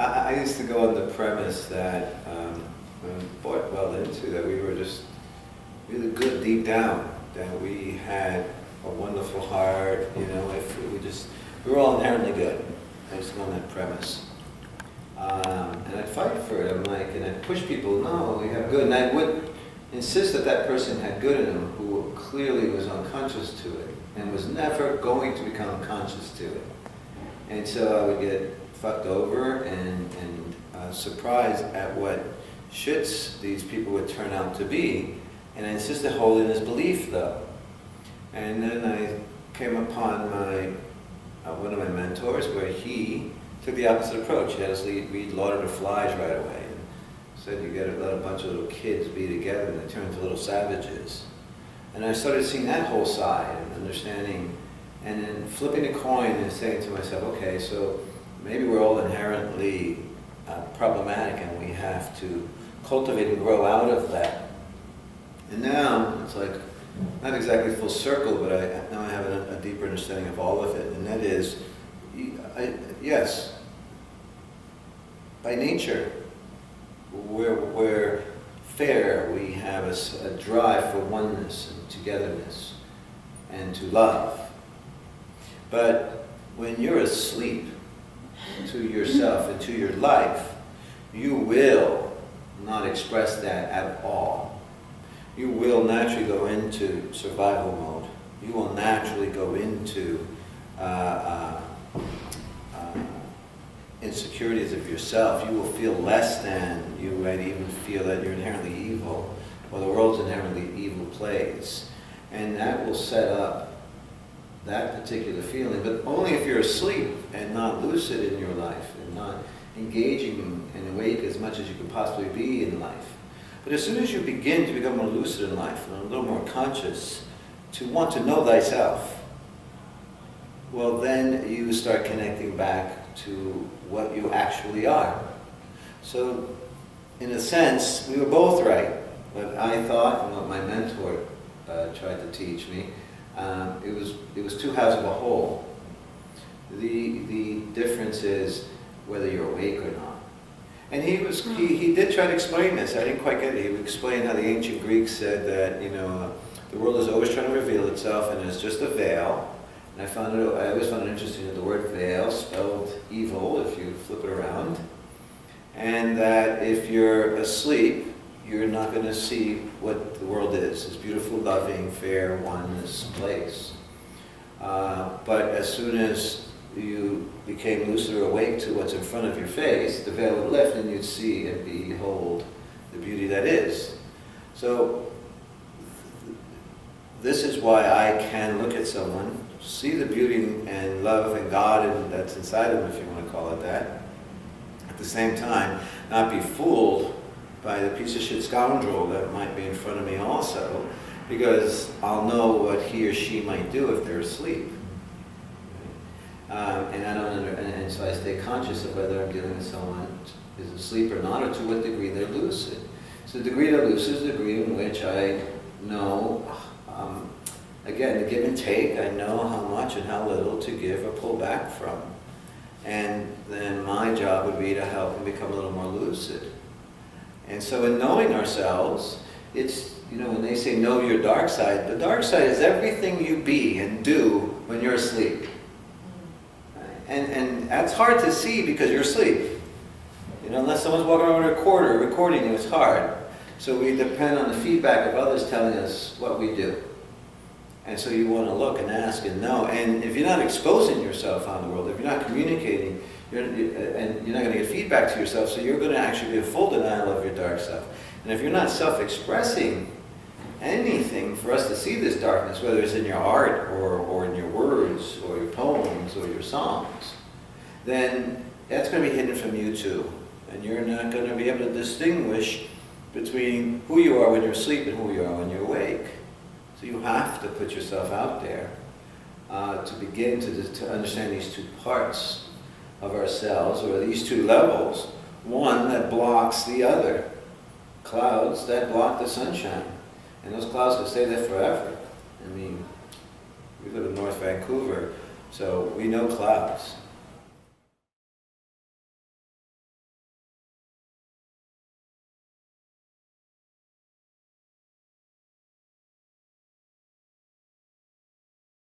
I used to go on the premise that I'm quite well into that we were just really good deep down, that we had a wonderful heart, you know, if we were all inherently good. I used to go on that premise. And I'd fight for it, and I'd push people, no, we have good, and I would insist that that person had good in them who clearly was unconscious to it, and was never going to become conscious to it. And so I would get fucked over and surprised at what shits these people would turn out to be. And I insisted holding this belief though. And then I came upon one of my mentors where he took the opposite approach. He had us read Lord of the Flies right away. And said you gotta let a bunch of little kids be together and they turn into little savages. And I started seeing that whole side and understanding, and then flipping a coin and saying to myself, okay, so maybe we're all inherently problematic and we have to cultivate and grow out of that. And now it's like, not exactly full circle, but now I have a deeper understanding of all of it. And that is, yes, by nature, we're fair. We have a drive for oneness and togetherness and to love. But when you're asleep to yourself and to your life, you will not express that at all. You will naturally go into survival mode. You will naturally go into insecurities of yourself. You will feel less than. You might even feel that you're inherently evil, or the world's inherently evil place. And that will set up that particular feeling, but only if you're asleep and not lucid in your life and not engaging and awake as much as you could possibly be in life. But as soon as you begin to become more lucid in life and a little more conscious, to want to know thyself, well then you start connecting back to what you actually are. So in a sense, we were both right. What I thought and what my mentor tried to teach me, it was two halves of a whole. The difference is whether you're awake or not. And he did try to explain this. I didn't quite get it. He would explain how the ancient Greeks said that, you know, the world is always trying to reveal itself and it's just a veil. And I always found it interesting that the word veil spelled evil if you flip it around. And that if you're asleep, you're not going to see what the world is, this beautiful, loving, fair, oneness place. But as soon as you became lucid or awake to what's in front of your face, the veil would lift and you'd see and behold the beauty that is. So this is why I can look at someone, see the beauty and love and God and that's inside of them, if you want to call it that. At the same time, not be fooled by the piece of shit scoundrel that might be in front of me also, because I'll know what he or she might do if they're asleep. And so I stay conscious of whether I'm dealing with someone who's asleep or not, or to what degree they're lucid. So the degree they're lucid is the degree in which I know, again, the give and take, I know how much and how little to give or pull back from. And then my job would be to help them become a little more lucid. And so in knowing ourselves, it's, you know, when they say know your dark side, the dark side is everything you be and do when you're asleep. And that's hard to see because you're asleep. You know, unless someone's walking around with a recorder recording you, it's hard. So we depend on the feedback of others telling us what we do. And so you want to look and ask and know. And if you're not exposing yourself on the world, if you're not communicating, and you're not going to get feedback to yourself, so you're going to actually be in full denial of your dark self. And if you're not self-expressing anything for us to see this darkness, whether it's in your art or in your words or your poems or your songs, then that's going to be hidden from you too. And you're not going to be able to distinguish between who you are when you're asleep and who you are when you're awake. So you have to put yourself out there to begin to understand these two parts of ourselves, or these two levels, one that blocks the other. Clouds that block the sunshine. And those clouds can stay there forever. I mean, we live in North Vancouver, so we know clouds.